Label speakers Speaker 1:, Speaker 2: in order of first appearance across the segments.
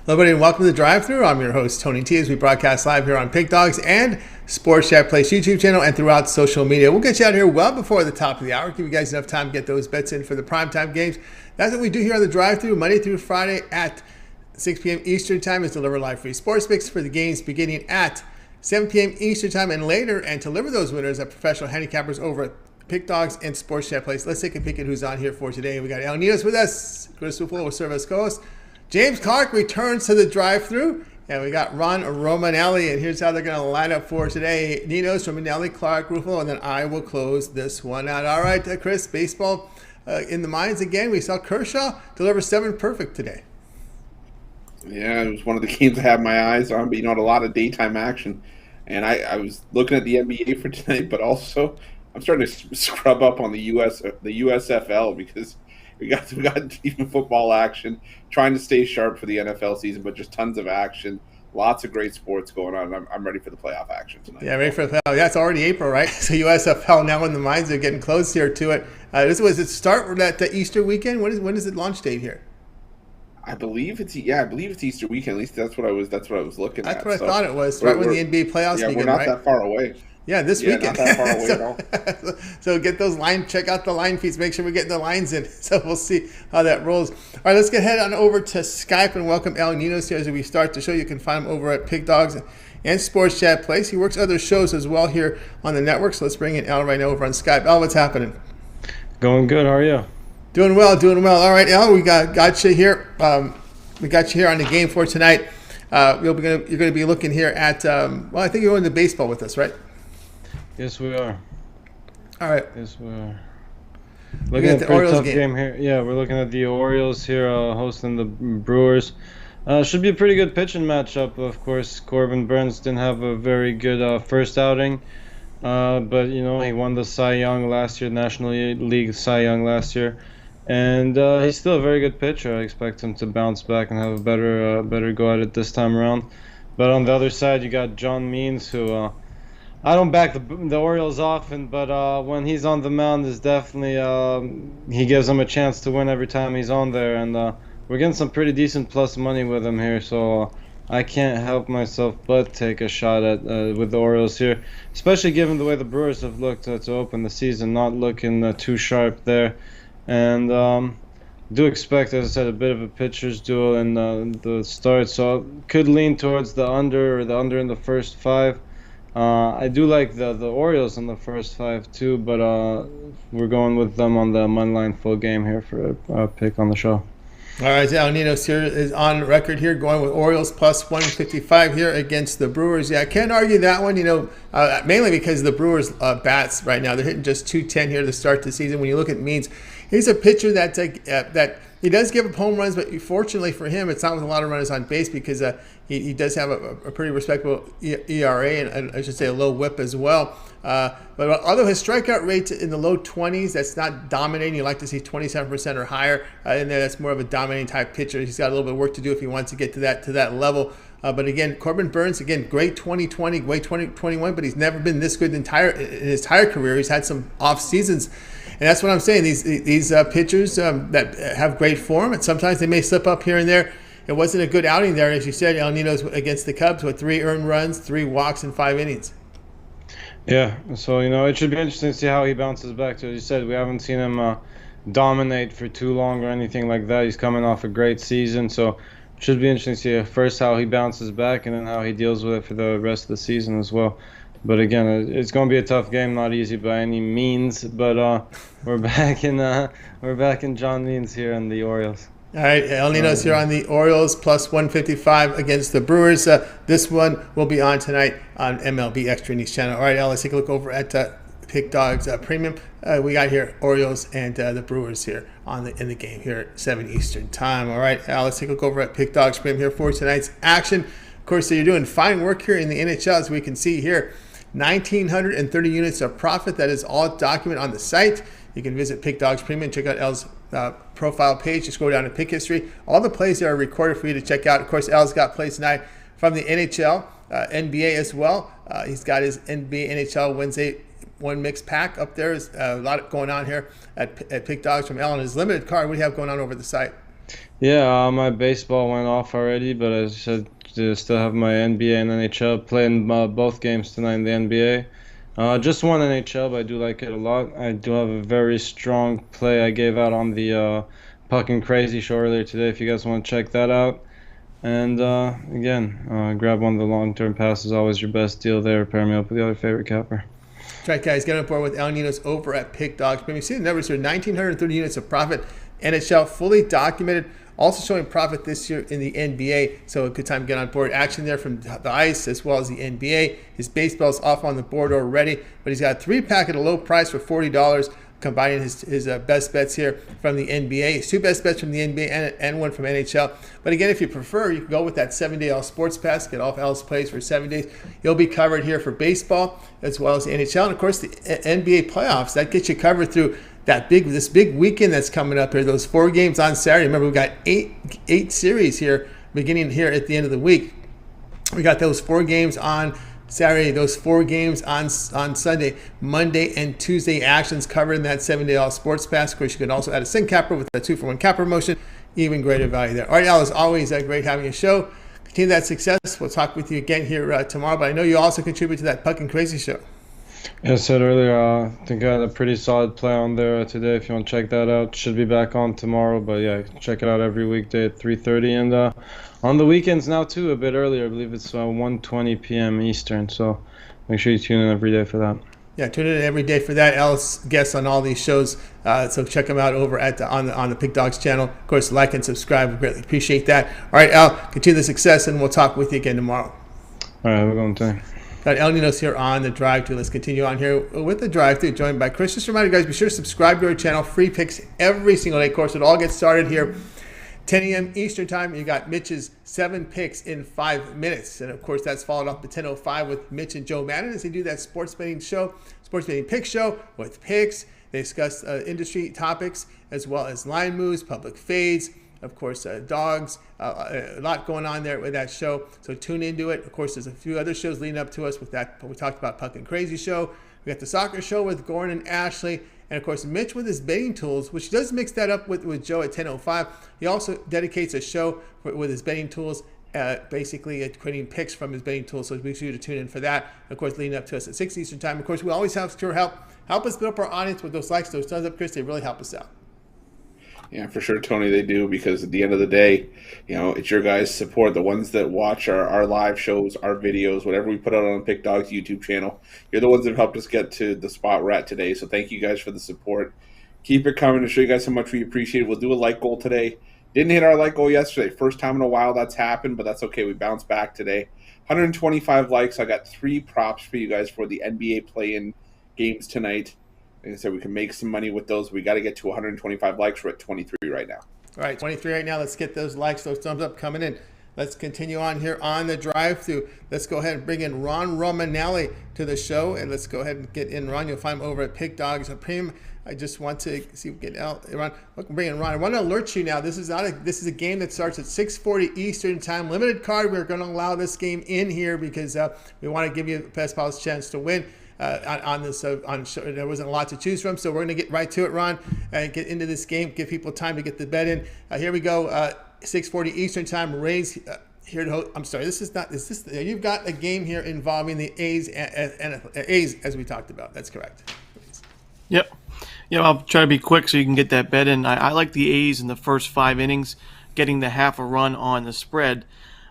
Speaker 1: Hello, everybody, and welcome to the Drive-Thru. I'm your host, Tony T, as we broadcast live here on Pig Dogs and Sports Chat Place YouTube channel and throughout social media. We'll get you out here well before the top of the hour. Give you guys enough time to get those bets in for the primetime games. That's what we do here on the Drive-Thru, Monday through Friday at 6 p.m. Eastern Time. Is deliver live free sports picks for the games beginning at 7 p.m. Eastern Time and later, and deliver those winners at professional handicappers over at Pick Dogs and Sports Chat Place. Let's take a peek at who's on here for today. We got Ninos with us. Chris Ruffolo will serve as co-host. James Clark returns to the Drive-Thru, and we got Ron Romanelli, and here's how they're going to line up for today. Ninos, Romanelli, Clark, Ruffolo, and then I will close this one out. All right, Chris, baseball in the minds again. We saw Kershaw deliver 7 perfect today.
Speaker 2: Yeah, it was one of the games I had my eyes on, but a lot of daytime action. And I was looking at the NBA for tonight, but also I'm starting to scrub up on the USFL because we got even football action, trying to stay sharp for the NFL season, but just tons of action, lots of great sports going on. I'm ready for the playoff action tonight.
Speaker 1: Yeah, ready for the playoff. Yeah, it's already April, right? So USFL now in the minds are getting close here to it. Was it start that Easter weekend? When is it launch date here?
Speaker 2: I believe it's Easter weekend. At least that's what I was looking at.
Speaker 1: That's what I thought it was. Right when the NBA playoffs begin,
Speaker 2: we're not
Speaker 1: right?
Speaker 2: that far away.
Speaker 1: Yeah, this weekend.
Speaker 2: Not that far away at all.
Speaker 1: So get those check out the line feeds. Make sure we're getting the lines in. So we'll see how that rolls. All right, let's get head on over to Skype and welcome Al Ninos here as we start the show. You can find him over at Pig Dogs and Sports Chat Place. He works other shows as well here on the network. So let's bring in Al right now over on Skype. Al, what's happening?
Speaker 3: Going good. How are you?
Speaker 1: Doing well. All right, Al, we got you here. We got you here on the game for tonight. You're going to be looking here at, I think you're going to baseball with us, right?
Speaker 3: Yes, we are.
Speaker 1: All right.
Speaker 3: Yes, we are. Looking at the Orioles tough game here. Yeah, we're looking at the Orioles here hosting the Brewers. Should be a pretty good pitching matchup. Of course, Corbin Burns didn't have a very good first outing, but he won the Cy Young last year, National League Cy Young last year, and he's still a very good pitcher. I expect him to bounce back and have a better go at it this time around. But on the other side, you got John Means, who I don't back the Orioles often, but when he's on the mound, is definitely he gives them a chance to win every time he's on there, and we're getting some pretty decent plus money with him here, so I can't help myself but take a shot at with the Orioles here, especially given the way the Brewers have looked to open the season, not looking too sharp there, and do expect, as I said, a bit of a pitcher's duel in the start, so could lean towards the under in the first 5. I do like the Orioles in the first 5 too, but we're going with them on the moneyline full game here for a pick on the show.
Speaker 1: All right, Al Ninos here is on record here, going with Orioles plus 155 here against the Brewers. Yeah, I can't argue that one, mainly because the Brewers bats right now, they're hitting just 210 here to start the season. When you look at Means, he's a pitcher that he does give up home runs, but fortunately for him, it's not with a lot of runners on base because he does have a pretty respectable ERA and I should say a low WHIP as well. But although his strikeout rate's in the low 20s, that's not dominating. You like to see 27% or higher in there. That's more of a dominating type pitcher. He's got a little bit of work to do if he wants to get to that level. But again, Corbin Burns, great 2020, great 2021, but he's never been this good in his entire career. He's had some off seasons. And that's what I'm saying. These pitchers that have great form, and sometimes they may slip up here and there. It wasn't a good outing there, as you said, El Ninos against the Cubs with 3 earned runs, 3 walks, and 5 innings.
Speaker 3: Yeah, so it should be interesting to see how he bounces back. So as you said, we haven't seen him dominate for too long or anything like that. He's coming off a great season, so it should be interesting to see first how he bounces back and then how he deals with it for the rest of the season as well. But again, it's going to be a tough game, not easy by any means. But we're back in John Means here on the Orioles.
Speaker 1: All right, El Ninos here on the Orioles plus 155 against the Brewers. This one will be on tonight on MLB Extra News Channel. All right, Al, let's take a look over at Pick Dogs Premium. We got here Orioles and the Brewers here in the game here at 7 Eastern Time. All right, Al, let's take a look over at Pick Dogs Premium here for tonight's action. Of course, so you're doing fine work here in the NHL, as we can see here. 1,930 units of profit. That is all documented on the site. You can visit Pick Dogs Premium and check out Al's profile page. Just go down to pick history. All the plays there are recorded for you to check out. Of course, Al's got plays tonight from the NHL, NBA as well. He's got his NBA NHL Wednesday one mix pack up there. There's a lot going on here at Pick Dogs from Al on his limited card. What do you have going on over the site?
Speaker 3: Yeah, my baseball went off already, but I should still have my NBA and NHL playing both games tonight in the NBA. Just one NHL, but I do like it a lot. I do have a very strong play I gave out on the Puck and Crazy show earlier today. If you guys want to check that out. And again, grab one of the long-term passes. Always your best deal there. Pair me up with the other favorite capper.
Speaker 1: That's right, guys. Get on board with Ninos over at Pick Dogs. You see the numbers here: 1,930 units of profit. NHL fully documented. Also showing profit this year in the NBA. So a good time to get on board. Action there from the ice as well as the NBA. His baseball's off on the board already, but he's got a 3-pack at a low price for $40. Combining his best bets here from the NBA. His 2 best bets from the NBA and 1 from NHL. But again, if you prefer, you can go with that 7-day All Sports Pass. Get off L's plays for 7 days. You'll be covered here for baseball as well as the NHL. And of course, the NBA playoffs. That gets you covered through this big weekend that's coming up here. Those 4 games on Saturday. Remember, we've got eight series here beginning here at the end of the week. We got those 4 games on Saturday, those 4 games on Sunday, Monday, and Tuesday actions covered in that 7-day All Sports Pass. Of course, you can also add a Sync Capper with a 2-for-1 capper promotion. Even greater value there. All right, Al, as always, great having a show. Continue that success. We'll talk with you again here tomorrow. But I know you also contribute to that Puck and Crazy show.
Speaker 3: As I said earlier, I think I had a pretty solid play on there today. If you want to check that out, should be back on tomorrow. But yeah, check it out every weekday at 3:30, and on the weekends now too, a bit earlier. I believe it's 1:20 p.m. Eastern. So make sure you tune in every day for that.
Speaker 1: Yeah, tune in every day for that. Al's guests on all these shows, so check them out over at on the Pick Dogs channel. Of course, like and subscribe. We greatly appreciate that. All right, Al, continue the success, and we'll talk with you again tomorrow.
Speaker 3: All right, have a good day.
Speaker 1: Got El Ninos here on the Drive Thru. Let's continue on here with the Drive Thru, joined by Chris. Just a reminder, guys, be sure to subscribe to our channel. Free picks every single day. Of course, it all gets started here 10 a.m. Eastern time. You got Mitch's 7 picks in 5 minutes. And, of course, that's followed up at 10:05 with Mitch and Joe Madden as they do that sports betting pick show with picks. They discuss industry topics as well as line moves, public fades, of course, dogs, a lot going on there with that show. So tune into it. Of course, there's a few other shows leading up to us with that. We talked about Puck and Crazy show. We got the soccer show with Gordon and Ashley. And, of course, Mitch with his betting tools, which does mix that up with Joe at 10:05. He also dedicates a show with his betting tools, basically creating picks from his betting tools. So make sure to tune in for that. And, of course, leading up to us at 6 Eastern time. Of course, we always have your help. Help us build up our audience with those likes, those thumbs up, Chris. They really help us out.
Speaker 2: Yeah, for sure, Tony, they do, because at the end of the day, it's your guys' support, the ones that watch our live shows, our videos, whatever we put out on Pick Dogs YouTube channel. You're the ones that have helped us get to the spot we're at today, so thank you guys for the support. Keep it coming to show you guys how much we appreciate it. We'll do a like goal today. Didn't hit our like goal yesterday. First time in a while that's happened, but that's okay. We bounced back today. 125 likes. I got 3 props for you guys for the NBA play-in games tonight. Like I said, we can make some money with those. We got to get to 125 likes. We're at 23 right now.
Speaker 1: All right, 23 right now. Let's get those likes, those thumbs up coming in. Let's continue on here on the Drive Thru. Let's go ahead and bring in Ron Romanelli to the show, and let's go ahead and get in Ron. You'll find him over at Pick Dogs. I just want to see if we get out. Ron, look, bring in Ron. I want to alert you now. This is a game that starts at 6:40 Eastern time. Limited card. We're going to allow this game in here because we want to give you the best possible chance to win. On this, there wasn't a lot to choose from, so we're going to get right to it, Ron, and get into this game. Give people time to get the bet in. Here we go. 6:40 Eastern time. Rays here to host. I'm sorry, this is not. Is this? You've got a game here involving the A's and A's as we talked about. That's correct. Please.
Speaker 4: Yep. I'll try to be quick so you can get that bet in. I like the A's in the first 5 innings, getting the half a run on the spread.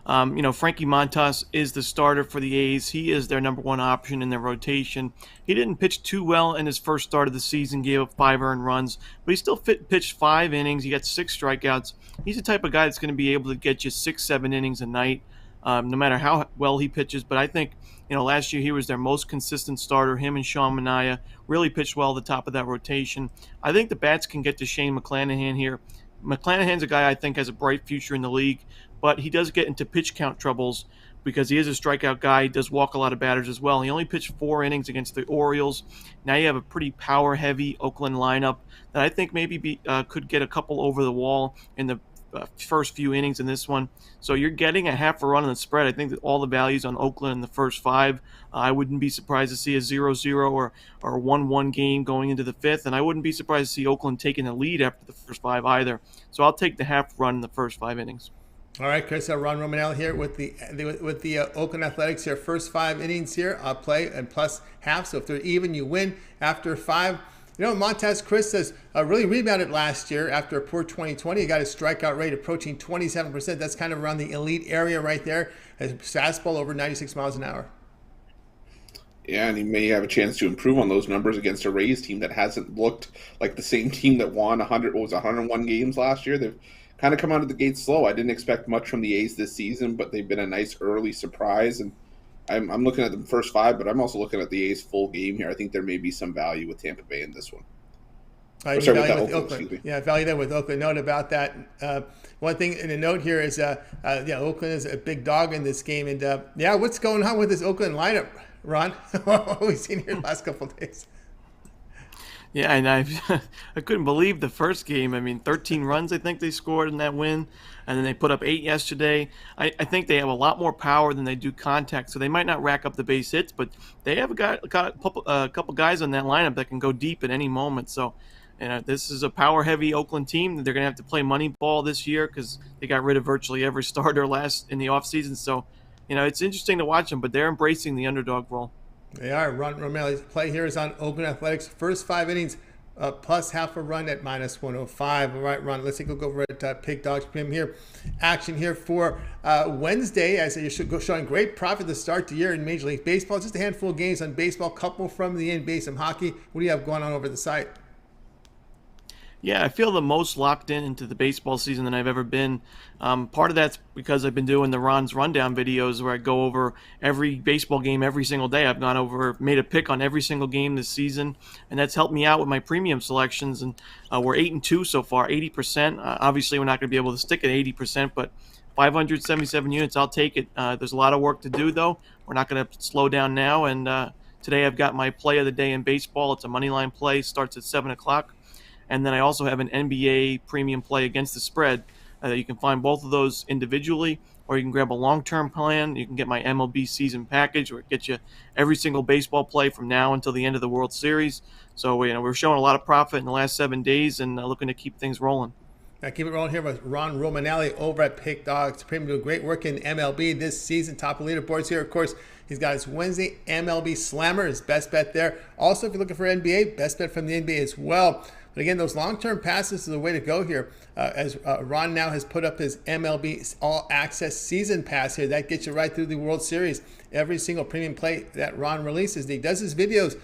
Speaker 4: Frankie Montas is the starter for the A's. He is their number 1 option in their rotation. He didn't pitch too well in his first start of the season, gave up 5 earned runs, but he still pitched 5 innings. He got 6 strikeouts. He's the type of guy that's going to be able to get you 6-7 innings a night, no matter how well he pitches. But I think, last year he was their most consistent starter. Him and Sean Manaea really pitched well at the top of that rotation. I think the bats can get to Shane McClanahan here. McClanahan's a guy I think has a bright future in the league, but he does get into pitch count troubles because he is a strikeout guy. He does walk a lot of batters as well. He only pitched 4 innings against the Orioles. Now you have a pretty power-heavy Oakland lineup that I think maybe could get a couple over the wall in the first few innings in this one. So you're getting a half a run on the spread. I think that all the values on Oakland in the first 5. I wouldn't be surprised to see a 0-0 or a 1-1 game going into the 5th, and I wouldn't be surprised to see Oakland taking the lead after the first 5 either. So I'll take the half run in the first 5 innings.
Speaker 1: All right, Chris, Ron Romanelli here with the Oakland Athletics here. First 5 innings here, play and plus half. So if they're even, you win. After 5, Montez Chris has really rebounded last year after a poor 2020. He got his strikeout rate approaching 27%. That's kind of around the elite area right there. His fastball over 96 miles an hour.
Speaker 2: Yeah, and he may have a chance to improve on those numbers against a Rays team that hasn't looked like the same team that won 101 games last year. They've kind of come out of the gate slow. I didn't expect much from the A's this season, but they've been a nice early surprise. And I'm looking at the first 5, but I'm also looking at the A's full game here. I think there may be some value with Tampa Bay in this one.
Speaker 1: Oakland. Yeah, value there with Oakland. Note about that. One thing in a note here is, Oakland is a big dog in this game. And, what's going on with this Oakland lineup, Ron? What we've seen here the last couple of days.
Speaker 4: Yeah, and I couldn't believe the first game. I mean, 13 runs I think they scored in that win, and then they put up 8 yesterday. I think they have a lot more power than they do contact, so they might not rack up the base hits, but they have got a couple guys on that lineup that can go deep at any moment. So, this is a power-heavy Oakland team. They're going to have to play money ball this year because they got rid of virtually every starter in the offseason. So, it's interesting to watch them, but they're embracing the underdog role.
Speaker 1: They are. Ron Romanelli's play here is on Oakland Athletics. First 5 innings, plus half a run at minus 105. All right, Ron, let's take a look over at Pig Dogs Premium here. Action here for Wednesday. As you're showing great profit to start the year in Major League Baseball. Just a handful of games on baseball, couple from the NBA, some hockey. What do you have going on over the site?
Speaker 4: Yeah, I feel the most locked into the baseball season than I've ever been. Part of that's because I've been doing the Ron's Rundown videos where I go over every baseball game every single day. I've made a pick on every single game this season, and that's helped me out with my premium selections. And we're 8-2 so far, 80%. Obviously, we're not going to be able to stick at 80%, but 577 units, I'll take it. There's a lot of work to do, though. We're not going to slow down now. And today I've got my play of the day in baseball. It's a money line play, starts at 7 o'clock. And then I also have an NBA premium play against the spread. You can find both of those individually, or you can grab a long-term plan. You can get my MLB season package, where it gets you every single baseball play from now until the end of the World Series. So we're showing a lot of profit in the last 7 days and looking to keep things rolling.
Speaker 1: Now keep it rolling here with Ron Romanelli over at Pick Dogs Premium. Doing great work in MLB this season. Top of leaderboards here. Of course, he's got his Wednesday MLB Slammer, his best bet there. Also, if you're looking for NBA, best bet from the NBA as well. But again, those long-term passes are the way to go here. As Ron now has put up his MLB All-Access Season Pass here. That gets you right through the World Series. Every single premium play that Ron releases, he does his videos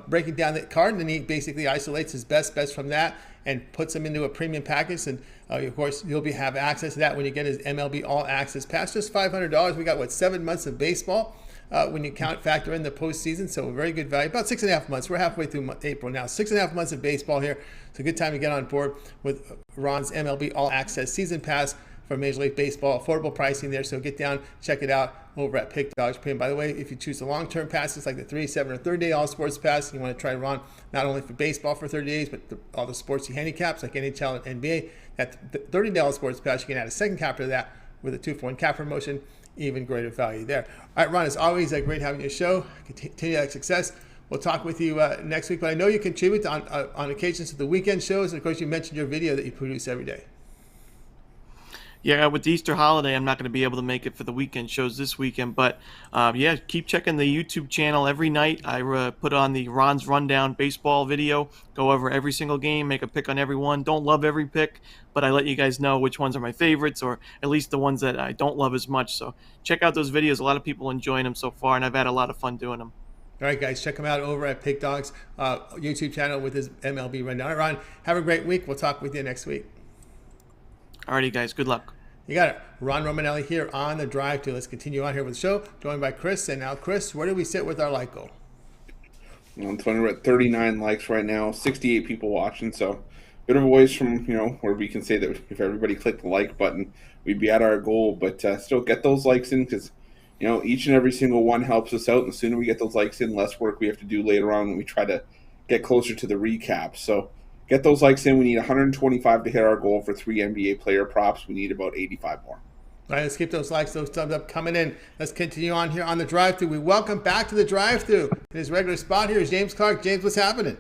Speaker 1: breaking down the card, and then he basically isolates his best bets from that and puts them into a premium package. And of course, you'll have access to that when you get his MLB All-Access Pass. Just $500. We got, 7 months of baseball when you factor in the postseason. So very good value. About 6.5 months. We're halfway through April now. 6.5 months of baseball here. It's a good time to get on board with Ron's MLB All-Access Season Pass for Major League Baseball. Affordable pricing there. So get down, check it out over at Pick Dogs Premium. By the way, if you choose the long-term passes like the 3, 7, or 30-day All-Sports Pass, you want to try Ron not only for baseball for 30 days, but all the sports he handicaps like NHL and NBA. That 30-day All-Sports Pass, you can add a second cap to that with a 2-for-1 cap promotion. Even greater value there. All right, Ron, it's always great having your show. Continue that success. We'll talk with you next week. But I know you contribute on occasions to the weekend shows. And, of course, you mentioned your video that you produce every day.
Speaker 4: Yeah, with the Easter holiday, I'm not going to be able to make it for the weekend shows this weekend. But, keep checking the YouTube channel every night. I put on the Ron's Rundown baseball video, go over every single game, make a pick on every one. Don't love every pick, but I let you guys know which ones are my favorites, or at least the ones that I don't love as much. So check out those videos. A lot of people enjoying them so far, and I've had a lot of fun doing them.
Speaker 1: All right, guys, check him out over at Pick Dogs YouTube channel with his MLB Rundown. All right, Ron, have a great week. We'll talk with you next week.
Speaker 4: Alrighty, guys. Good luck.
Speaker 1: You got it. Ron Romanelli here on the Drive to. Let's continue on here with the show, joined by Chris. And now, Chris, where do we sit with our like goal?
Speaker 2: On Twitter, we're at 39 likes right now, 68 people watching. So, bit of a ways from where we can say that if everybody clicked the like button, we'd be at our goal. But still, get those likes in because each and every single one helps us out. And the sooner we get those likes in, less work we have to do later on when we try to get closer to the recap. So, Get those likes in. We need 125 to hit our goal for 3 NBA player props. We need about 85 more.
Speaker 1: All right, let's keep those likes, those thumbs up coming in. Let's continue on here on the drive-thru. We welcome back to the drive-thru. In his regular spot here is James Clark. James, what's happening?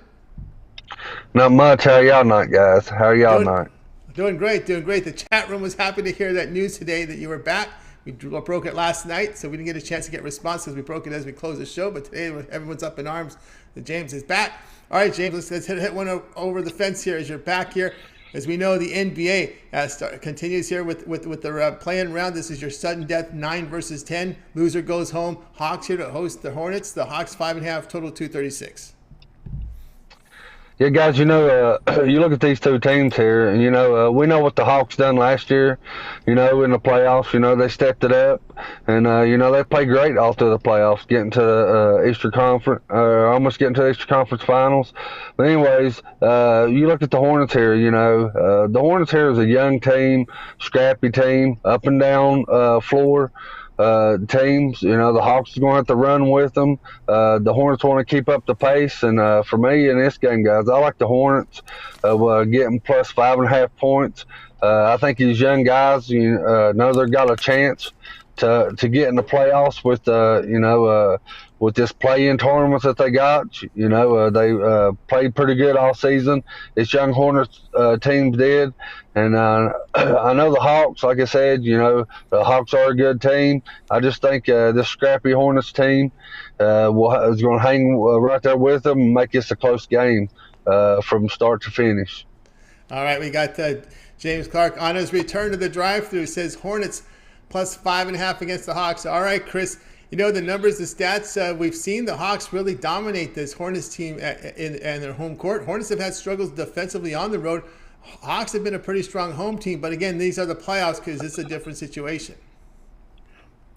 Speaker 5: Not much. How y'all night, guys? How are y'all night?
Speaker 1: Doing great, doing great. The chat room was happy to hear that news today that you were back. We broke it last night, so we didn't get a chance to get responses. We broke it as we closed the show, but today everyone's up in arms that James is back. All right, James, let's hit one over the fence here as you're back here. As we know, the NBA continues here with the play-in round. This is your sudden death 9 versus 10. Loser goes home. Hawks here to host the Hornets. The Hawks 5.5, total 236.
Speaker 5: Yeah, guys, you look at these two teams here, and, we know what the Hawks done last year, in the playoffs. They stepped it up, and, they played great all through the playoffs, getting to the Eastern Conference, almost getting to the Eastern Conference Finals. But anyways, you look at the Hornets here, the Hornets here is a young team, scrappy team, up and down floor. Teams, the Hawks are going to have to run with them. The Hornets want to keep up the pace, and for me in this game, guys, I like the Hornets getting plus 5.5 points. I think these young guys, know they've got a chance to get in the playoffs with this play-in tournaments that they got. They played pretty good all season. This young Hornets team did. And I know the Hawks, like I said, the Hawks are a good team. I just think this scrappy Hornets team is going to hang right there with them and make this a close game from start to finish.
Speaker 1: All right, we got James Clark on his return to the drive-thru. Says Hornets plus 5.5 against the Hawks. All right, Chris. The numbers, the stats, we've seen the Hawks really dominate this Hornets team in their home court. Hornets have had struggles defensively on the road. Hawks have been a pretty strong home team, but again, these are the playoffs because it's a different situation.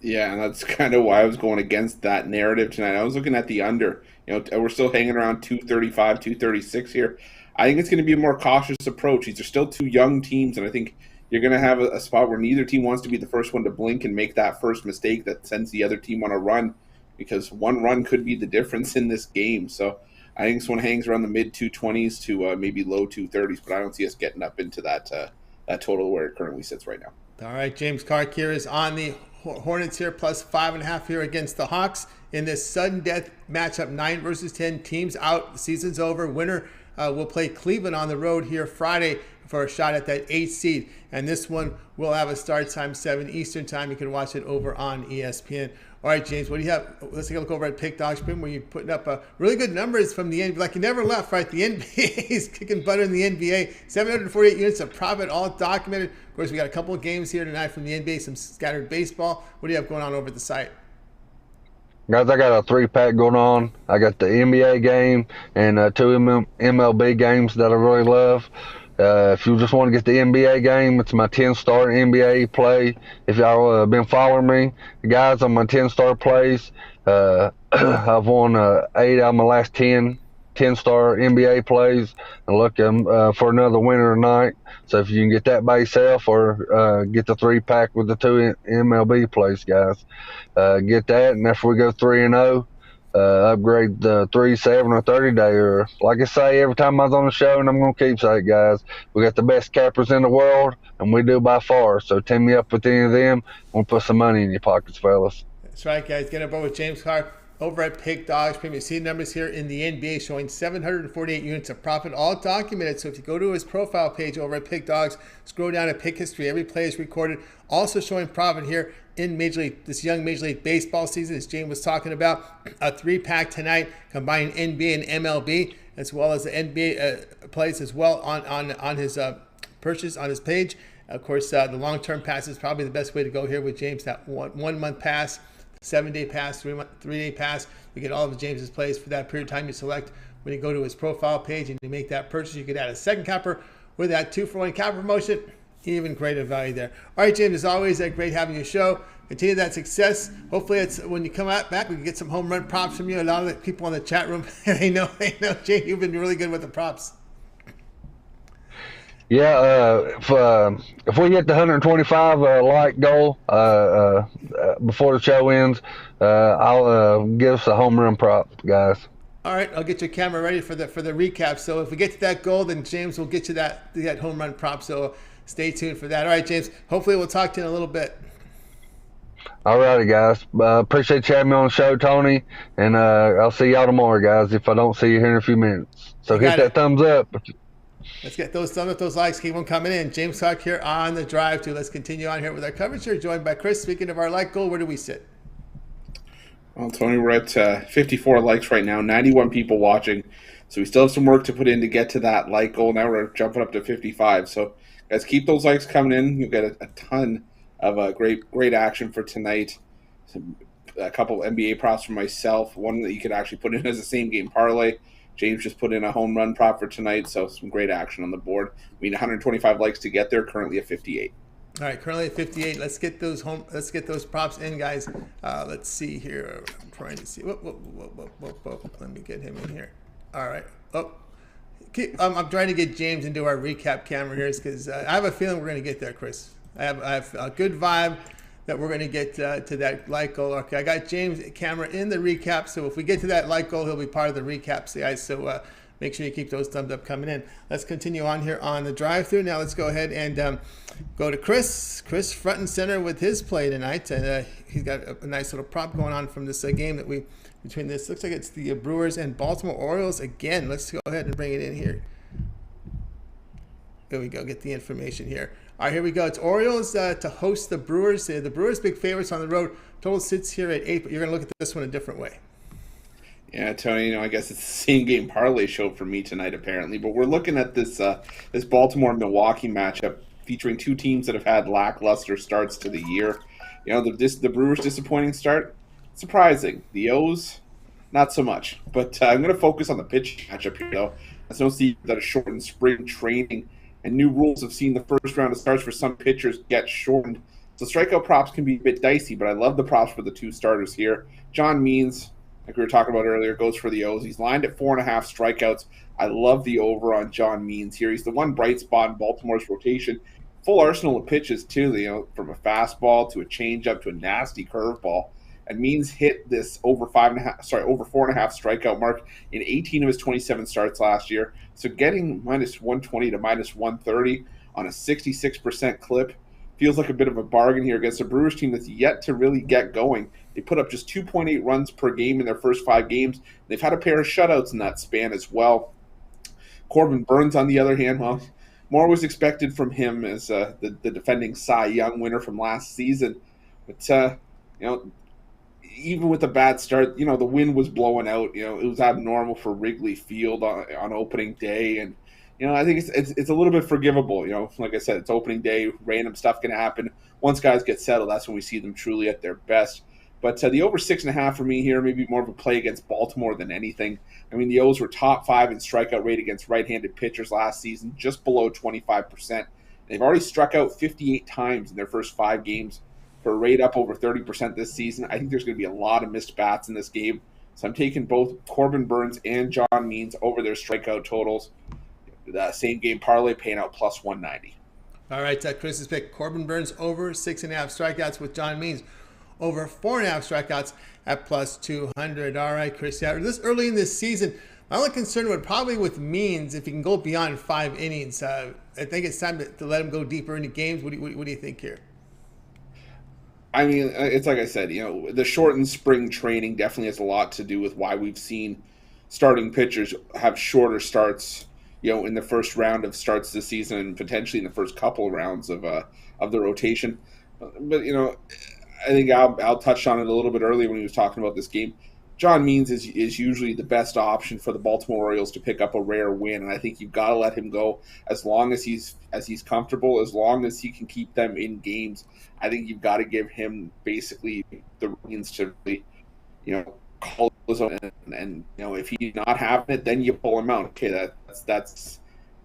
Speaker 2: Yeah, and that's kind of why I was going against that narrative tonight. I was looking at the under. We're still hanging around 235, 236 here. I think it's going to be a more cautious approach. These are still two young teams, and I think you're going to have a spot where neither team wants to be the first one to blink and make that first mistake that sends the other team on a run, because one run could be the difference in this game. So I think this one hangs around the mid-220s to maybe low 230s, but I don't see us getting up into that total where it currently sits right now.
Speaker 1: All right, James Clark here is on the Hornets here, plus 5.5 here against the Hawks in this sudden death matchup, 9 versus 10. Teams out, the season's over. Winner will play Cleveland on the road here Friday for a shot at that 8th seed. And this one will have a start time 7 Eastern time. You can watch it over on ESPN. All right, James, what do you have? Let's take a look over at Pick Dog Spin, where you're putting up really good numbers from the NBA. Like you never left, right? The NBA is kicking butt in the NBA. 748 units of profit, all documented. Of course, we got a couple of games here tonight from the NBA, some scattered baseball. What do you have going on over at the site?
Speaker 5: Guys, I got a 3-pack going on. I got the NBA game and 2 MLB games that I really love. If you just want to get the NBA game, it's my 10-star NBA play. If y'all have been following me, guys, on my 10-star plays, I've won 8 out of my last 10-star NBA plays. And look for another winner tonight. So if you can get that by yourself or get the 3-pack with the 2 MLB plays, guys, get that. And after we go 3-0, upgrade the 3-7 or 30-day, or like I say every time I was on the show, and I'm going to keep saying, guys, we got the best cappers in the world, and we do by far. So team me up with any of them. We'll put some money in your pockets, fellas.
Speaker 1: That's right, guys. Get up with James Clark over at Pick Dogs. Premium seed numbers here in the NBA showing 748 units of profit, all documented. So if you go to his profile page over at Pick Dogs, scroll down to Pick History. Every play is recorded. Also showing profit here in this young Major League Baseball season, as James was talking about. A 3-pack tonight combining NBA and MLB, as well as the NBA plays as well on his purchase on his page. Of course, the long-term pass is probably the best way to go here with James. That one-month pass, 7-day pass, 3-day pass. You get all of James's plays for that period of time. You select when you go to his profile page and you make that purchase. You could add a second capper with that 2-for-1 capper promotion. Even greater value there. All right, James, as always, great having your show. Continue that success. Hopefully, it's when you come back, we can get some home run props from you. A lot of the people in the chat room, they know, James, you've been really good with the props.
Speaker 5: Yeah, if we hit the 125 like goal before the show ends, I'll give us a home run prop, guys.
Speaker 1: All right, I'll get your camera ready for the recap. So if we get to that goal, then James will get you that home run prop. So stay tuned for that. All right, James. Hopefully we'll talk to you in a little bit.
Speaker 5: All righty, guys. Appreciate you having me on the show, Tony. And I'll see y'all tomorrow, guys, if I don't see you here in a few minutes. So hit that thumbs up.
Speaker 1: Let's get those thumbs up, those likes. Keep them coming in. James Clark here on the drive to. Let's continue on here with our coverage here, joined by Chris. Speaking of our like goal, where do we sit?
Speaker 2: Well, Tony, we're at 54 likes right now, 91 people watching. So we still have some work to put in to get to that like goal. Now we're jumping up to 55. So, guys, keep those likes coming in. You'll get a ton of great action for tonight. A couple of NBA props for myself. One that you could actually put in as a same-game parlay. James just put in a home run prop for tonight, so some great action on the board. We need 125 likes to get there, currently at 58.
Speaker 1: All right, currently at 58. Let's get those props in, guys. Let's see here. I'm trying to see. Whoop. Let me get him in here. All right. I'm trying to get James into our recap camera here because I have a feeling we're going to get there, Chris. I have a good vibe that we're going to get to that like goal. Okay, I got James' camera in the recap, so if we get to that like goal, he'll be part of the recap, guys. So make sure you keep those thumbs up coming in. Let's continue on here on the drive-thru. Now let's go ahead and go to Chris. Chris front and center with his play tonight, and he's got a nice little prop going on from this game that we between this. Looks like it's the Brewers and Baltimore Orioles again. Let's go ahead and bring it in here. There we go. Get the information here. All right, here we go. It's Orioles to host the Brewers. The Brewers big favorites on the road. Total sits here at 8, but you're going to look at this one a different way.
Speaker 2: Yeah, Tony, I guess it's the same game parlay show for me tonight, apparently. But we're looking at this Baltimore-Milwaukee matchup featuring two teams that have had lackluster starts to the year. The Brewers' disappointing start, surprising. The O's, not so much. But I'm going to focus on the pitch matchup here, though. There's no secret that a shortened spring training and new rules have seen the first round of starts for some pitchers get shortened. So strikeout props can be a bit dicey, but I love the props for the two starters here. John Means, like we were talking about earlier, goes for the O's. He's lined at 4.5 strikeouts. I love the over on John Means here. He's the one bright spot in Baltimore's rotation. Full arsenal of pitches too, from a fastball to a changeup to a nasty curveball. And Means hit this over 4.5 strikeout mark in 18 of his 27 starts last year. So getting minus 120 to minus 130 on a 66% clip feels like a bit of a bargain here against a Brewers team that's yet to really get going. They put up just 2.8 runs per game in their first 5 games. They've had a pair of shutouts in that span as well. Corbin Burns, on the other hand, well, more was expected from him as the defending Cy Young winner from last season. But, even with a bad start, the wind was blowing out. It was abnormal for Wrigley Field on opening day. And, I think it's a little bit forgivable. Like I said, it's opening day. Random stuff can happen. Once guys get settled, that's when we see them truly at their best. But the over 6.5 for me here, maybe more of a play against Baltimore than anything. I mean, the O's were top 5 in strikeout rate against right-handed pitchers last season, just below 25%. They've already struck out 58 times in their first 5 games for a rate up over 30% this season. I think there's going to be a lot of missed bats in this game. So I'm taking both Corbin Burns and John Means over their strikeout totals. The same game parlay paying out plus 190. All
Speaker 1: right, Chris's pick. Corbin Burns over 6.5 strikeouts with John Means over 4.5 strikeouts at plus 200. All right, Chris. Yeah, this early in this season, my only concern would probably with Means if he can go beyond 5 innings. I think it's time to let him go deeper into games. What do you think here?
Speaker 2: I mean, it's like I said, the shortened spring training definitely has a lot to do with why we've seen starting pitchers have shorter starts, in the first round of starts this season and potentially in the first couple of rounds of the rotation. But, I think Al touched on it a little bit earlier when he was talking about this game. John Means is usually the best option for the Baltimore Orioles to pick up a rare win, and I think you've got to let him go as long as he's comfortable, as long as he can keep them in games. I think you've got to give him basically the reins to really, call his own, and if he's not having it, then you pull him out. Okay, that's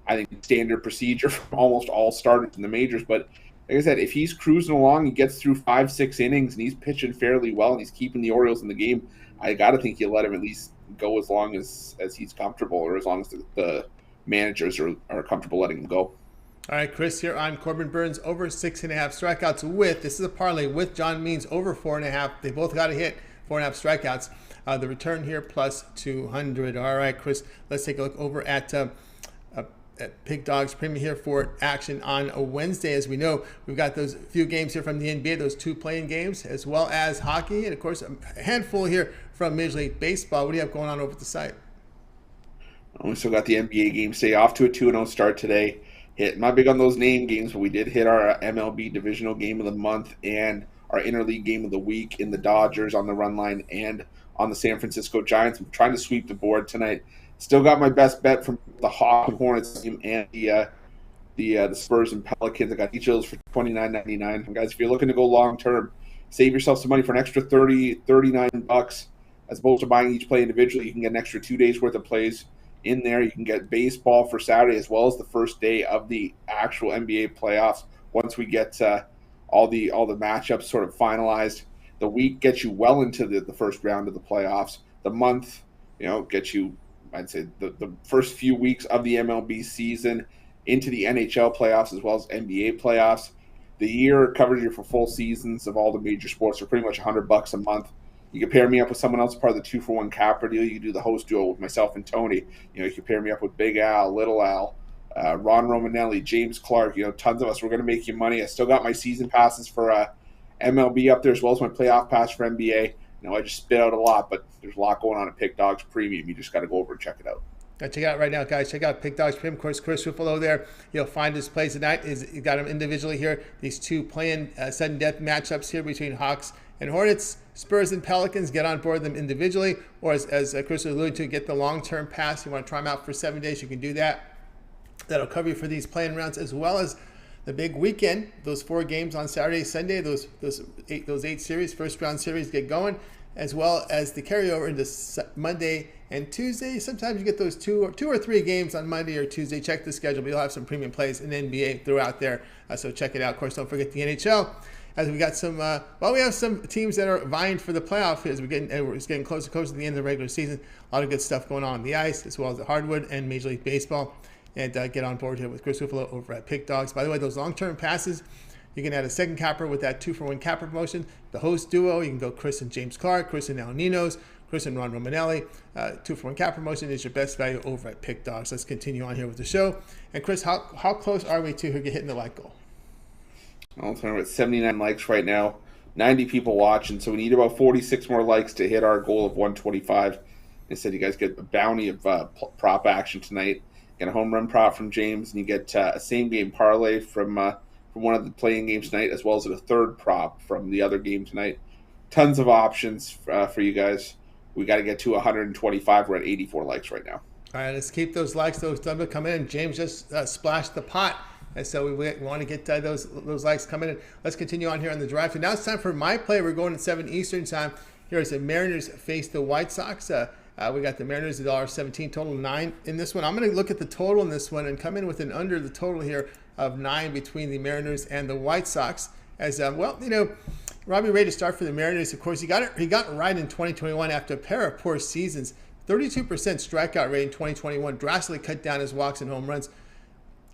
Speaker 2: I think standard procedure for almost all starters in the majors, but. Like I said, if he's cruising along, he gets through 5-6 innings, and he's pitching fairly well, and he's keeping the Orioles in the game, I got to think you let him at least go as long as he's comfortable, or as long as the managers are comfortable letting him go.
Speaker 1: All right, Chris here on Corbin Burns over 6.5 strikeouts with, this is a parlay with John Means over 4.5. They both got to hit 4.5 strikeouts. The return here plus 200. All right, Chris, let's take a look over at Pig Dogs Premium here for action on a Wednesday. As we know, we've got those few games here from the NBA, those 2 playing games, as well as hockey, and of course a handful here from Major League Baseball. What do you have going on over at the site?
Speaker 2: We still got the NBA game today, off to a 2-0 start today. Not big on those name games, but we did hit our MLB divisional game of the month and our interleague game of the week in the Dodgers on the run line and on the San Francisco Giants. I'm trying to sweep the board tonight. Still got my best bet from the Hawks and Hornets team and the Spurs and Pelicans. I got each of those for $29.99. And guys, if you're looking to go long term, save yourself some money for an extra $39. As opposed to buying each play individually, you can get an extra 2 days worth of plays in there. You can get baseball for Saturday as well as the first day of the actual NBA playoffs. Once we get all the matchups sort of finalized, the week gets you well into the first round of the playoffs. The month, gets you, I'd say, the first few weeks of the MLB season into the NHL playoffs as well as NBA playoffs. The year covers you for full seasons of all the major sports for pretty much $100 a month. You can pair me up with someone else, part of the 2-for-1 capper deal. You can do the host duo with myself and Tony. You can pair me up with Big Al, Little Al, Ron Romanelli, James Clark. Tons of us. We're going to make you money. I still got my season passes for MLB up there as well as my playoff pass for NBA. I just spit out a lot, but there's a lot going on at Pick Dogs Premium. You just got to go over and check it out.
Speaker 1: Check it out right now, guys. Check out Pick Dogs Premium. Of course, Chris Ruffolo there. You'll find his plays tonight. You got them individually here. These 2 playing sudden death matchups here between Hawks and Hornets. Spurs and Pelicans, get on board them individually. Or as Chris alluded to, get the long-term pass. You want to try them out for 7 days, you can do that. That'll cover you for these playing rounds as well as the big weekend. Those 4 games on Saturday, Sunday, those 8 series, first round series get going, as well as the carryover into Monday and Tuesday. Sometimes you get those 2 or 3 games on Monday or Tuesday. Check the schedule, but you'll have some premium plays in the NBA throughout there. So check it out. Of course, don't forget the NHL. As we got some, we have some teams that are vying for the playoff as we're getting closer to the end of the regular season. A lot of good stuff going on the ice, as well as the hardwood and Major League Baseball. And get on board here with Chris Ruffalo over at Pick Dogs. By the way, those long-term passes, you can add a second capper with that 2-for-1 capper promotion. The host duo, you can go Chris and James Clark, Chris and Ninos, Chris and Ron Romanelli. 2-for-1 capper promotion is your best value over at Pick Dogs. Let's continue on here with the show. And Chris, how close are we to hitting the like goal?
Speaker 2: Well, we're at 79 likes right now, 90 people watching, so we need about 46 more likes to hit our goal of 125. I said you guys get a bounty of prop action tonight. Get a home run prop from James, and you get a same-game parlay from one of the playing games tonight, as well as a third prop from the other game tonight. Tons of options for you guys. We got to get to 125. We're at 84 likes right now.
Speaker 1: All right, let's keep those likes. Those numbers come in. James just splashed the pot. And so we want to get those likes coming in. Let's continue on here on the drive. And now it's time for my play. We're going at 7 Eastern time. Here is the Mariners face the White Sox. We got the Mariners at $1.17, total 9 in this one. I'm going to look at the total in this one and come in with an under the total here of 9 between the Mariners and the White Sox. As Robbie Ray to start for the Mariners. Of course, he got it right in 2021 after a pair of poor seasons. 32% strikeout rate in 2021, drastically cut down his walks and home runs.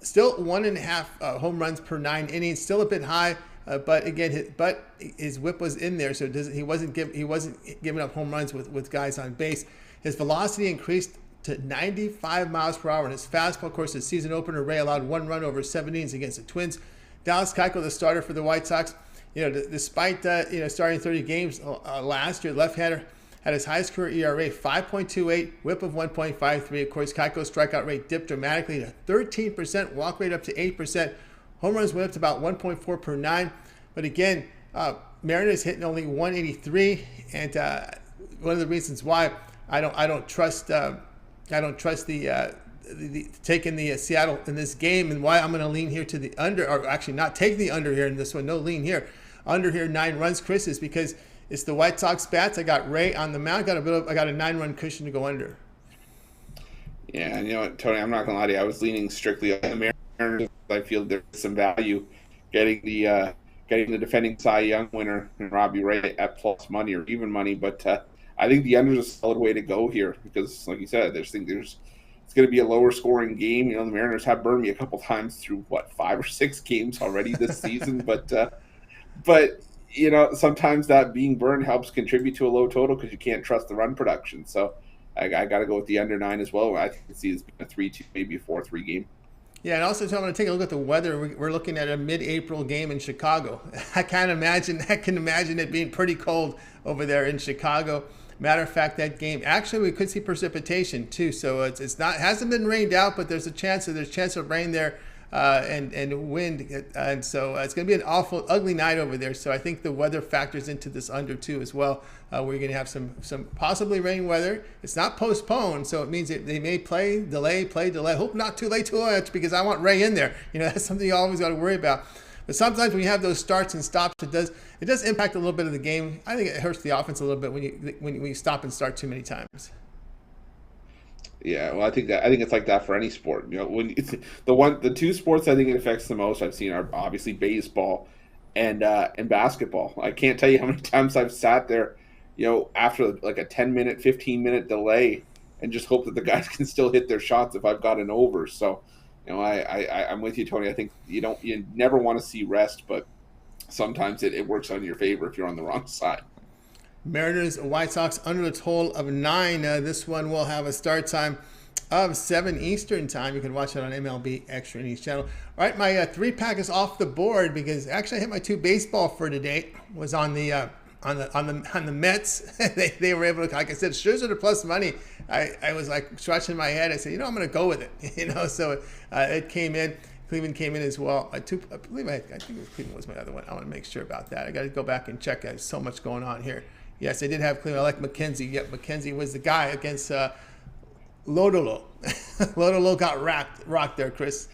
Speaker 1: Still 1.5 home runs per 9 innings, still a bit high, but again, his whip was in there, so he wasn't giving up home runs with guys on base. His velocity increased to 95 miles per hour, and his fastball, of course, his season opener, Ray allowed 1 run over 7 innings against the Twins. Dallas Keuchel, the starter for the White Sox, despite starting 30 games last year, left-hander had his highest career ERA, 5.28, whip of 1.53. Of course, Keuchel's strikeout rate dipped dramatically to 13%, walk rate up to 8%. Home runs went up to about 1.4 per 9. But again, Mariners hitting only 183, and one of the reasons why I don't trust the taking the Seattle in this game, and why I'm going to lean here to the under, or actually not take the under here in this one. No lean here, under here 9 runs, Chris, is because it's the White Sox bats. I got Ray on the mound. I got a 9-run cushion to go under.
Speaker 2: Yeah, and you know what, Tony, I'm not gonna lie to you. I was leaning strictly on the Mariners. I feel there's some value getting the defending Cy Young winner and Robbie Ray at plus money or even money. But I think the under is a solid way to go here because, like you said, it's going to be a lower scoring game. The Mariners have burned me a couple times through 5 or 6 games already this season, but sometimes that being burned helps contribute to a low total because you can't trust the run production. So I got to go with the under 9 as well. I can see it's been a 3-2, maybe a 4-3 game.
Speaker 1: Yeah, and also, so I'm going to take a look at the weather. We're looking at a mid-April game in Chicago. I can imagine it being pretty cold over there in Chicago. Matter of fact, that game actually we could see precipitation too. So it hasn't been rained out, but there's a chance of rain there and wind, and so it's going to be an awful, ugly night over there. So I think the weather factors into this under too as well. We're going to have some possibly rain weather. It's not postponed, so it means they may delay. Hope not too late too much because I want Ray in there. That's something you always got to worry about. But sometimes when you have those starts and stops, it does impact a little bit of the game. I think it hurts the offense a little bit when you stop and start too many times.
Speaker 2: Yeah, well, I think it's like that for any sport. When it's the two sports I think it affects the most I've seen are obviously baseball and basketball. I can't tell you how many times I've sat there, after like a 10-minute, 15-minute delay, and just hope that the guys can still hit their shots if I've got an over. So, I'm with you, Tony. I think you never want to see rest, but sometimes it works on your favor if you're on the wrong side.
Speaker 1: Mariners, White Sox under the total of 9. This one will have a start time of 7 Eastern time. You can watch it on MLB Extra Innings channel. All right, my 3-pack is off the board because actually I hit my 2 baseball for today. Was on the Mets. they were able to, like I said, Scherzer to plus money. I was like scratching my head. I said, I'm going to go with it. So it came in. Cleveland came in as well. I think Cleveland was my other one. I want to make sure about that. I got to go back and check. There's so much going on here. Yes, I did have Cleveland. I like McKenzie. Yep, McKenzie was the guy against Lodolo. Lodolo got rocked there, Chris.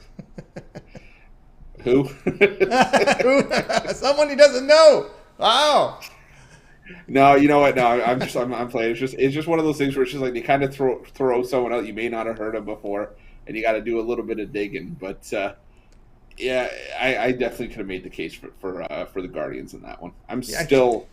Speaker 2: Who?
Speaker 1: Someone he doesn't know. Wow.
Speaker 2: No, you know what? No, I'm playing. It's just one of those things where it's just like they kind of throw someone out you may not have heard of before, and you got to do a little bit of digging. But yeah, I definitely could have made the case for the Guardians in that one. I'm still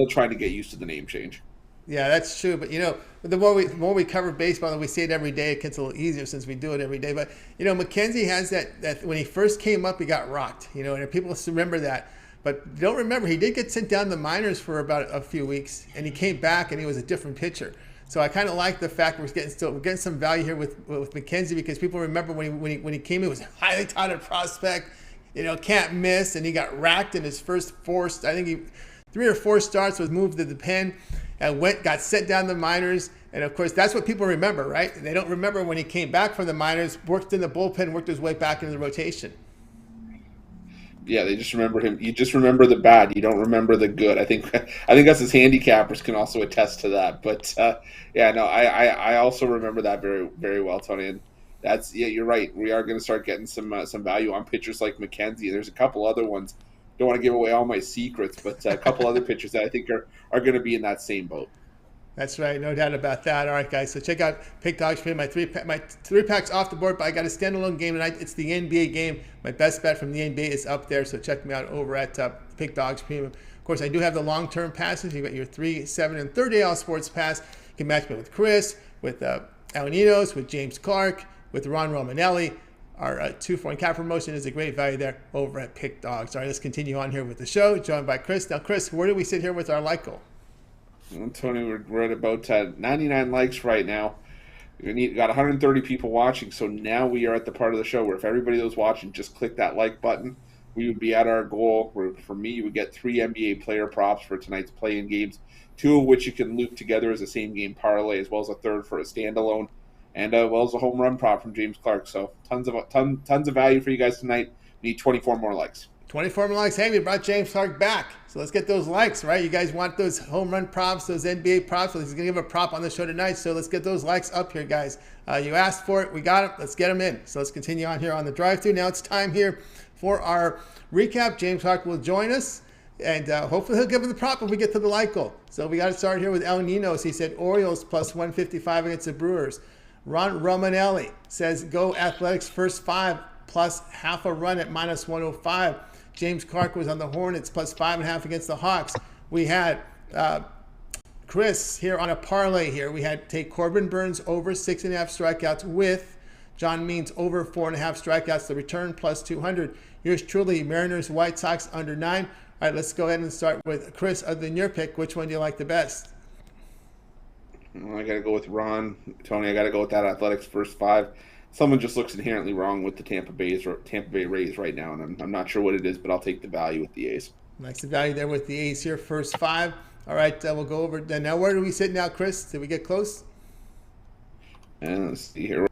Speaker 2: trying to get used to the name change.
Speaker 1: Yeah, that's true. But the more we cover baseball and we see it every day, it gets a little easier since we do it every day. But McKenzie has that when he first came up, he got rocked. And people remember that. But don't remember, he did get sent down to the minors for about a few weeks, and he came back and he was a different pitcher. So I kind of like the fact we're getting some value here with McKenzie because people remember when he came in, he was a highly touted prospect, can't miss, and he got racked in his first 4. I think 3 or 4 starts was moved to the pen and got sent down the minors. And of course, that's what people remember, right? They don't remember when he came back from the minors, worked in the bullpen, worked his way back into the rotation.
Speaker 2: Yeah, they just remember him. You just remember the bad. You don't remember the good. I think us as handicappers can also attest to that. But I also remember that very, very well, Tony. And you're right. We are going to start getting some value on pitchers like McKenzie. There's a couple other ones. Don't want to give away all my secrets, but a couple other pitchers that I think are going to be in that same boat.
Speaker 1: That's right, no doubt about that. All right, guys, so check out Pick Dogs Premium. My 3-pack's off the board, but I got a standalone game tonight. It's the NBA game. My best bet from the NBA is up there, so check me out over at Pick Dogs Premium. Of course, I do have the long-term passes. You've got your 3, 7, and 30 All Sports Pass. You can match me with Chris, with Ninos, with James Clark, with Ron Romanelli. Our 2-for-1 cap promotion is a great value there over at Pick Dogs. All right, let's continue on here with the show, joined by Chris. Now, Chris, where do we sit here with our like goal?
Speaker 2: Well, Tony, we're at about 99 likes right now. We got 130 people watching, so now we are at the part of the show where if everybody that was watching just click that like button, we would be at our goal. Where for me, you would get 3 NBA player props for tonight's play-in games, 2 of which you can loop together as a same-game parlay, as well as a third for a standalone, and well as a home run prop from James Clark. So tons of value for you guys tonight. We need 24 more likes.
Speaker 1: 24 more likes. Hey, we brought James Clark back. So let's get those likes, right? You guys want those home run props, those NBA props. So he's going to give a prop on the show tonight. So let's get those likes up here, guys. You asked for it. We got it. Let's get them in. So let's continue on here on the drive-thru. Now it's time here for our recap. James Clark will join us. And hopefully he'll give us the prop when we get to the like goal. So we got to start here with El Ninos. He said Orioles plus 155 against the Brewers. Ron Romanelli says go Athletics first 5 plus half a run at minus 105. James Clark was on the Hornets plus 5.5 against the Hawks. We had Chris here on a parlay here. We had take Corbin Burns over 6.5 strikeouts with John Means over 4.5 strikeouts. The return plus 200. Here's truly Mariners White Sox under 9. All right, let's go ahead and start with Chris. Other than your pick, which one do you like the best?
Speaker 2: Well, I got to go with Ron. Tony, I got to go with that Athletics first 5. Someone just looks inherently wrong with the Tampa Bay Rays right now, and I'm not sure what it is, but I'll take the value with the A's.
Speaker 1: Nice the value there with the A's here, first 5. All right, we'll go over. Now, where do we sit now, Chris? Did we get close?
Speaker 2: And let's see here.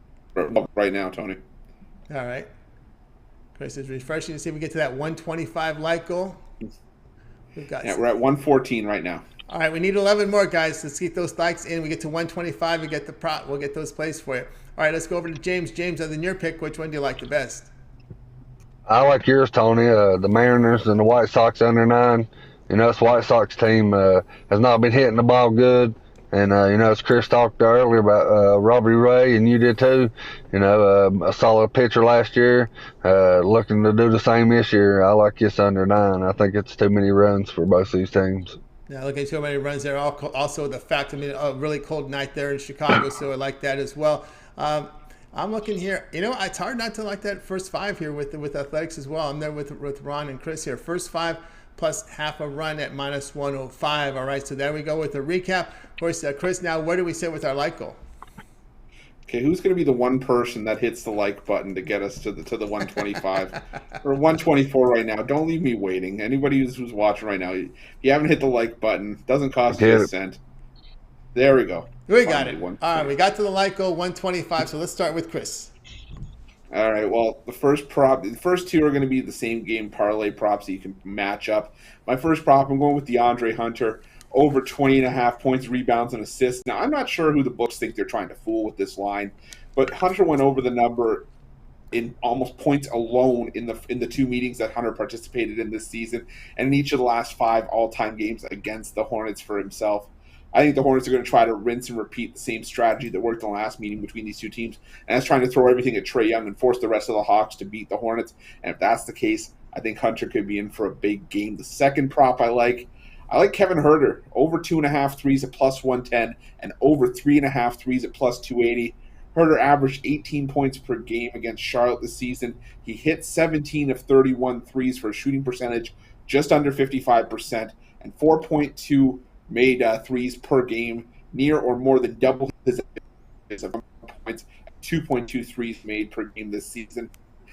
Speaker 2: Right now, Tony.
Speaker 1: All right. Chris is refreshing to see if we get to that 125 like goal. We've got
Speaker 2: we're at 114 right now.
Speaker 1: All right, we need 11 more, guys. Let's get those likes in. We get to 125. We get the prop. We'll get those plays for you. All right, let's go over to James. James, other than your pick, which one do you like the best?
Speaker 5: I like yours, Tony. The Mariners and the White Sox under 9. This White Sox team has not been hitting the ball good. And, as Chris talked earlier about Robbie Ray, and you did too, a solid pitcher last year, looking to do the same this year. I like this under 9. I think it's too many runs for both these teams.
Speaker 1: Yeah, looking at so many runs there. Also, the fact, a really cold night there in Chicago, so I like that as well. I'm looking here. It's hard not to like that first 5 here with Athletics as well. I'm there with Ron and Chris here. First 5 plus half a run at minus 105. All right, so there we go with the recap. Of course, Chris, now where do we sit with our like goal?
Speaker 2: Okay, who's going to be the one person that hits the like button to get us to the 125 or 124 right now? Don't leave me waiting. Anybody who's watching right now, if you haven't hit the like button, doesn't cost you a cent. There we go.
Speaker 1: We got it. All right, we got to the like goal, 125. So let's start with Chris.
Speaker 2: All right. Well, the first 2 are going to be the same game parlay props that you can match up. My first prop, I'm going with DeAndre Hunter. Over 20.5 points, rebounds, and assists. Now, I'm not sure who the books think they're trying to fool with this line, but Hunter went over the number in almost points alone in the 2 meetings that Hunter participated in this season, and in each of the last 5 all-time games against the Hornets for himself. I think the Hornets are going to try to rinse and repeat the same strategy that worked in the last meeting between these 2 teams, and that's trying to throw everything at Trae Young and force the rest of the Hawks to beat the Hornets. And if that's the case, I think Hunter could be in for a big game. The second prop I like Kevin Huerter, over 2.5 threes at plus 110 and over 3.5 threes at plus 280. Huerter averaged 18 points per game against Charlotte this season. He hit 17 of 31 threes for a shooting percentage just under 55% and 4.2 made threes per game, near or more than double his points, 2.2 threes made per game this season.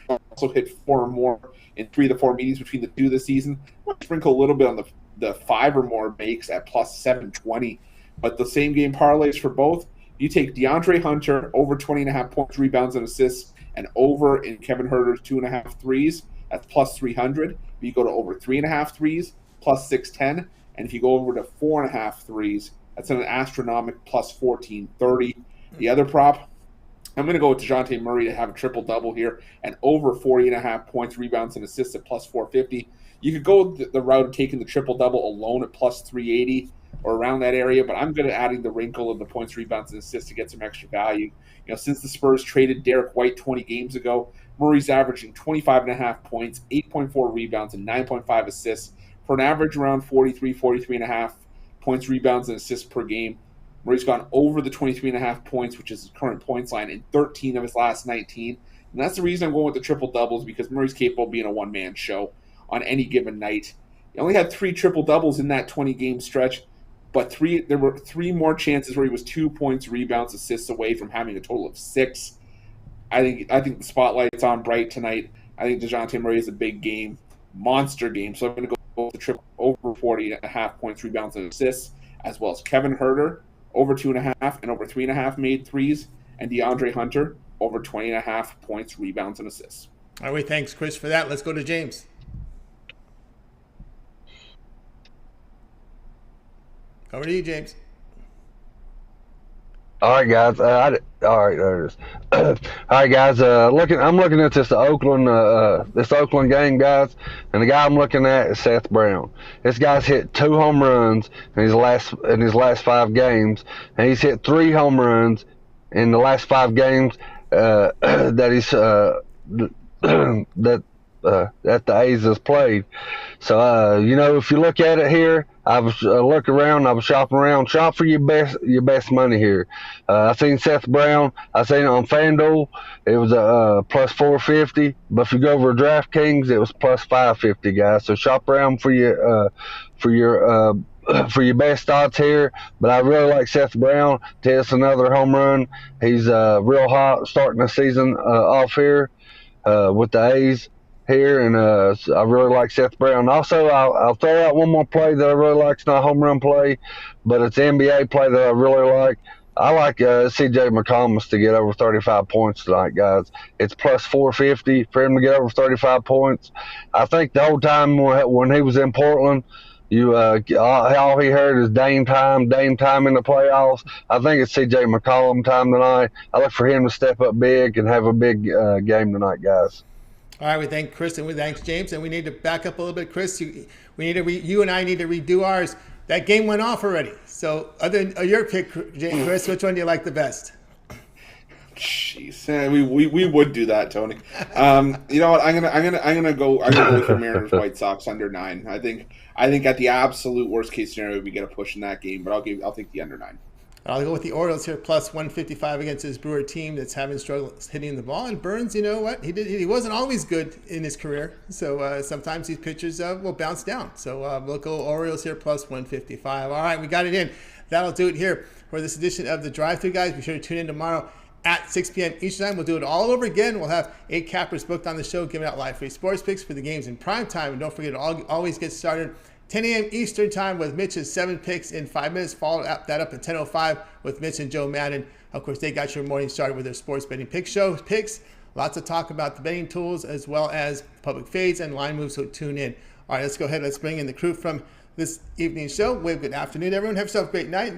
Speaker 2: Also hit 4 or more in 3 to 4 meetings between the 2 this season. I'll sprinkle a little bit on the 5 or more makes at plus 720. But the same game parlays for both. You take DeAndre Hunter over 20.5 points, rebounds, and assists, and over in Kevin Huerter's 2.5 threes, that's plus 300. If you go to over 3.5 threes, plus 610. And if you go over to 4.5 threes, that's an astronomical plus 1430. The other prop, I'm going to go with DeJounte Murray to have a triple-double here and over 40.5 points, rebounds, and assists at plus 450. You could go the route of taking the triple-double alone at plus 380 or around that area, but I'm good at adding the wrinkle of the points, rebounds, and assists to get some extra value. Since the Spurs traded Derek White 20 games ago, Murray's averaging 25.5 points, 8.4 rebounds, and 9.5 assists for an average around 43.5 points, rebounds, and assists per game. Murray's gone over the 23.5 points, which is his current points line, in 13 of his last 19. And that's the reason I'm going with the triple-doubles, because Murray's capable of being a one-man show on any given night. He only had 3 triple-doubles in that 20-game stretch, but there were 3 more chances where he was 2 points, rebounds, assists away from having a total of 6. I think the spotlight's on bright tonight. I think DeJounte Murray is a big game, monster game, so I'm going to go with the triple over 40.5 points, rebounds, and assists, as well as Kevin Huerter, over 2.5 and over 3.5 made threes, and DeAndre Hunter, over 20.5 points, rebounds, and assists.
Speaker 1: All right, thanks, Chris, for that. Let's go to James. Over to you, James.
Speaker 5: All right, guys. All right, there it is. All right, guys. I'm looking at this Oakland game, guys, and the guy I'm looking at is Seth Brown. This guy's hit 2 home runs in his last 5 games, and he's hit 3 home runs in the last 5 games that the A's has played. So if you look at it here, I was looking around. I was shopping around. Shop for your best money here. I seen Seth Brown. I seen it on FanDuel. It was plus 450. But if you go over to DraftKings, it was plus 550, guys. So shop around for your for your best odds here. But I really like Seth Brown to hit us another home run. He's real hot starting the season off here with the A's here, and I really like Seth Brown. Also, I'll throw out one more play that I really like. It's not a home run play, but it's an NBA play that I really like. I like C.J. McCollum to get over 35 points tonight, guys. It's plus 450 for him to get over 35 points. I think the whole time when he was in Portland, all he heard is Dame time in the playoffs. I think it's C.J. McCollum time tonight. I look for him to step up big and have a big game tonight, guys.
Speaker 1: All right, we thank Chris and we thank James, and we need to back up a little bit, Chris. You and I need to redo ours. That game went off already. So, other than your pick, Chris, which one do you like the best?
Speaker 2: Jeez, we would do that, Tony. You know what? I'm gonna go with the Mariners White Sox under 9. I think at the absolute worst case scenario we get a push in that game, but I'll take the under 9.
Speaker 1: I'll go with the Orioles here, plus 155 against this Brewer team that's having struggles hitting the ball. And Burns, you know what? He wasn't always good in his career. So sometimes these pitchers will bounce down. So we'll go Orioles here, plus 155. All right, we got it in. That'll do it here for this edition of the Drive-Thru, guys. Be sure to tune in tomorrow at 6 p.m. Eastern time. We'll do it all over again. We'll have 8 cappers booked on the show, giving out live free sports picks for the games in prime time. And don't forget to always get started 10 a.m. Eastern time with Mitch's 7 picks in 5 minutes. Follow that up at 10:05 with Mitch and Joe Madden. Of course, they got your morning started with their sports betting picks. Lots of talk about the betting tools as well as public fades and line moves, so tune in. All right, let's go ahead. Let's bring in the crew from this evening's show. Good afternoon, everyone. Have yourself a great night.